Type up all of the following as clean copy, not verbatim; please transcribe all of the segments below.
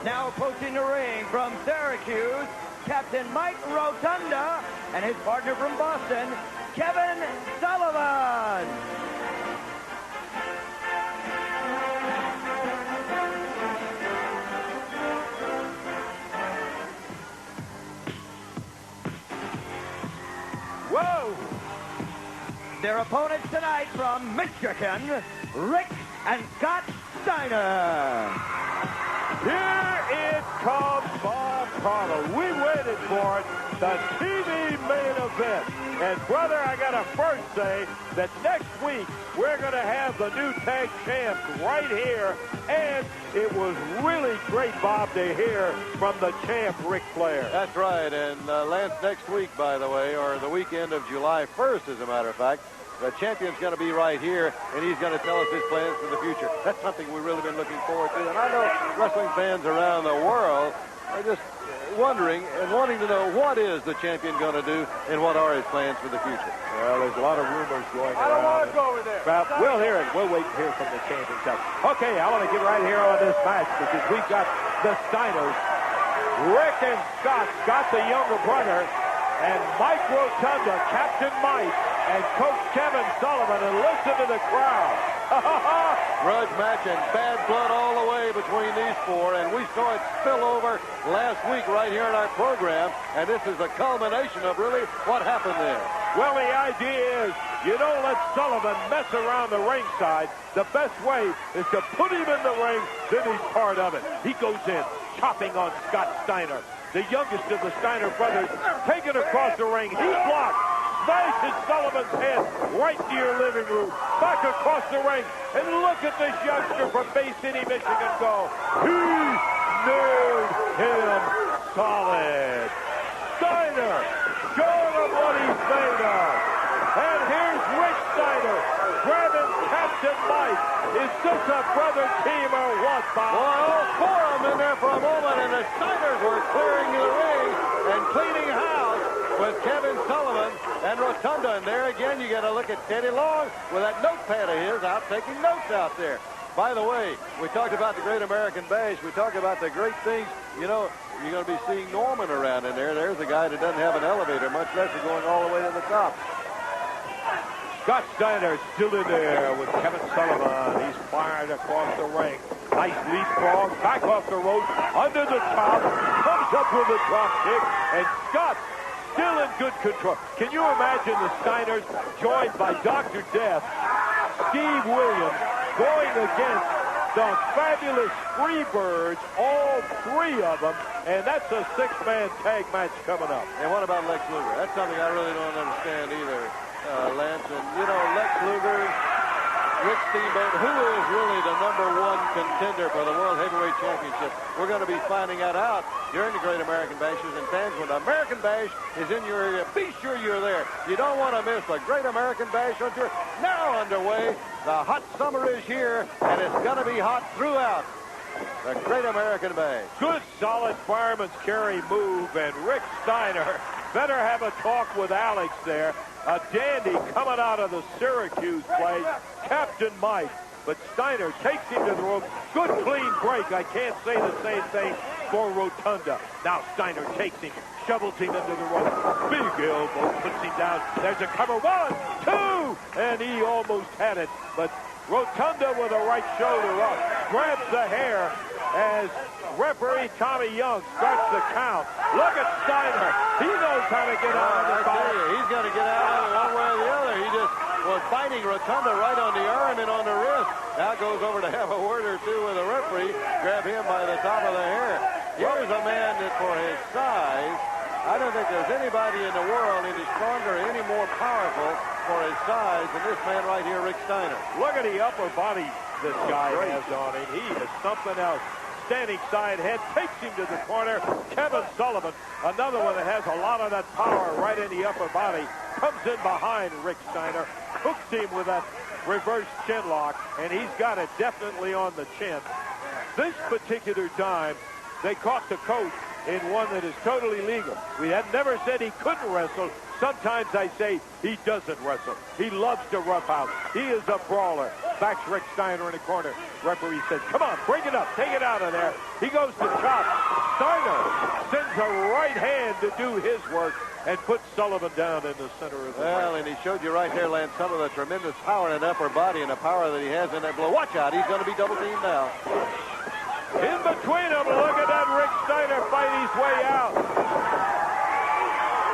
Now approaching the ring from Syracuse, Captain Mike Rotunda, and his partner from Boston, Kevin Sullivan. Whoa! Their opponents tonight from Michigan, Rick and Scott Steiner. Here it comes, Bob Carter. We waited for it, the TV main event. And, brother, I got to first say that next week we're going to have the new tag champs right here. And it was really great, Bob, to hear from the champ, Ric Flair. That's right. And, Lance, next week, by the way, or the weekend of July 1st, as a matter of fact, the champion's going to be right here, and he's going to tell us his plans for the future. That's something we've really been looking forward to. And I know wrestling fans around the world are just wondering and wanting to know what is the champion going to do and what are his plans for the future. Well, there's a lot of rumors going around. I don't want to go over there. Well, we'll hear it. We'll wait to hear from the champion himself. Okay, I want to get right here on this match because we've got the Steiners, Rick and Scott. Scott, the younger brother, and Mike Rotunda, Captain Mike, and Coach Kevin Sullivan, and listen to the crowd. Grudge match and bad blood all the way between these four, and we saw it spill over last week right here in our program, and this is a culmination of really what happened there. Well, the idea is you don't let Sullivan mess around the ringside. The best way is to put him in the ring, then he's part of it. He goes in, chopping on Scott Steiner, the youngest of the Steiner brothers, taken across the ring. He blocked. Smashes Sullivan's head right to your living room. Back across the ring. And look at this youngster from Bay City, Michigan go. He nailed him solid. Steiner showing him what he's made of. And here's Rick Steiner grabbing Captain Mike. Is this a brother team or what, Bob? Well, all four of them in there for a moment, and the Steiners were clearing the ring and cleaning house with Kevin Sullivan and Rotunda. And there again, you got to look at Teddy Long with that notepad of his out taking notes out there. By the way, we talked about the Great American Bash. We talked about the great things. You know, you're going to be seeing Norman around in there. There's a guy that doesn't have an elevator, much less going all the way to the top. Scott Steiner still in there with Kevin Sullivan. He's fired across the ring. Nice leapfrog, back off the ropes, under the top, comes up with a drop kick, and Scott still in good control. Can you imagine the Steiners joined by Dr. Death, Steve Williams, going against the fabulous Freebirds, all three of them, and that's a six-man tag match coming up. And what about Lex Luger? That's something I really don't understand either, Lance. And, you know, Lex Luger, Rick Steamboat, who is really the #1 contender for the World Heavyweight Championship? We're going to be finding that out during the Great American Bashes. And fans, when the American Bash is in your area, be sure you're there. You don't want to miss the Great American Bash on tour. Now underway. The hot summer is here, and it's going to be hot throughout the Great American Bash. Good, solid fireman's carry move, and Rick Steiner better have a talk with Alex there. A dandy coming out of the Syracuse place, Captain Mike. But Steiner takes him to the rope. Good clean break. I can't say the same thing for Rotunda. Now Steiner takes him, shovels him into the rope. Big elbow, puts him down. There's a cover. 1, 2, and he almost had it. But Rotunda with a right shoulder up, grabs the hair as referee Tommy Young starts the count. Look at Steiner. He knows how to get out of the fight. He's got to get out of it one way or the other. He just was biting Rotunda right on the arm and on the wrist. Now goes over to have a word or two with the referee. Grab him by the top of the hair. Here's a man that for his size, I don't think there's anybody in the world any stronger, any more powerful for his size than this man right here, Rick Steiner. Look at the upper body this guy has on him. He is something else. Standing side head, takes him to the corner. Kevin Sullivan, another one that has a lot of that power right in the upper body, comes in behind Rick Steiner, hooks him with that reverse chin lock, and he's got it definitely on the chin. This particular time, they caught the coach in one that is totally legal. We had never said he couldn't wrestle, Sometimes I say he doesn't wrestle. He loves to roughhouse. He is a brawler. Backs Rick Steiner in the corner. Referee says, come on, bring it up. Take it out of there. He goes to chop. Steiner sends a right hand to do his work and puts Sullivan down in the center of the Well, ring. and he showed you right there, Lance, some of the tremendous power in that upper body and the power that he has in that blow. Watch out. He's going to be double teamed now. In between them, look at that Rick Steiner fight his way out.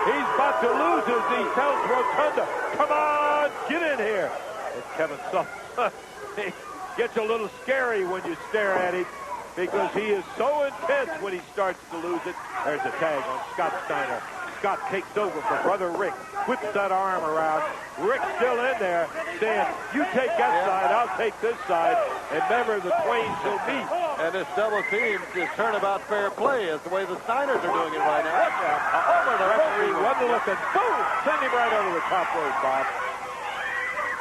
He's about to lose as he tells Rotunda, come on, get in here. And Kevin Sullivan, he gets a little scary when you stare at him because he is so intense when he starts to lose it. There's a tag on Scott Steiner. Scott takes over for Brother Rick, whips that arm around. Rick's still in there saying, you take that side, I'll take this side. And remember, the twain shall meet. And this double team is turnabout fair play is the way the Steiners are doing it right now. Watch out. Over the Referee, one to look and boom, send him right over the top rope, Bob.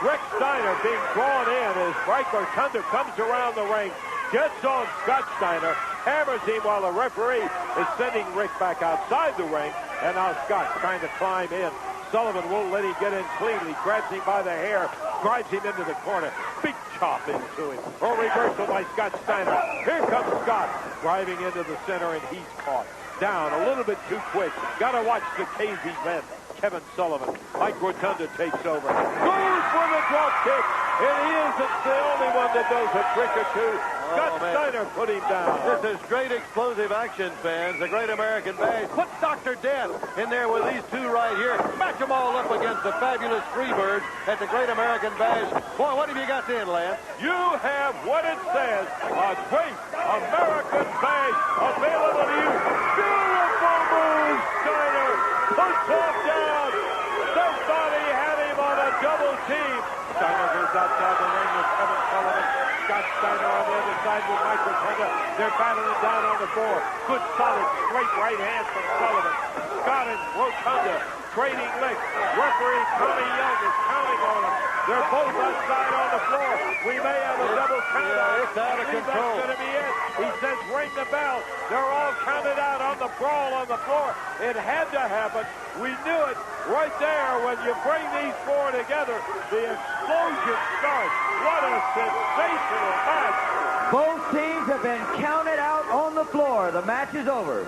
Rick Steiner being drawn in as Mike Rotunda comes around the ring, gets on Scott Steiner, hammers him while the referee is sending Rick back outside the ring. And now Scott trying to climb in. Sullivan won't let him get in cleanly. Grabs him by the hair, drives him into the corner. Big chop into him. Oh, reversal by Scott Steiner. Here comes Scott, driving into the center, and he's caught. Down a little bit too quick. Got to watch the crazy men. Kevin Sullivan. Mike Rotunda takes over. Goes for the drop kick. And he isn't the only one that knows a trick or two. Scott Steiner put him down. This is great explosive action, fans. The Great American Bash. Put Dr. Death in there with these two right here. Match them all up against the fabulous Freebirds at the Great American Bash. Boy, what have you got then, Lance? You have what it says. A Great American Bash available to you. Beautiful move, Steiner. Puts off down. Somebody had him on a double team. Steiner goes outside the ring with Kevin Sullivan. Scott Steiner on the other side with Mike Rotunda. They're battling down on the floor. Good, solid, straight right hand from Sullivan. Scott and Rotunda trading licks. Referee Tommy Young is counting on them. They're both outside on the floor. We may have a double count. Yeah, it's out of control. That's going to be it. He says, ring the bell. They're all counted out on the brawl on the floor. It had to happen. We knew it right there. When you bring these four together, the explosion starts. What a sensational match. Both teams have been counted out on the floor. The match is over.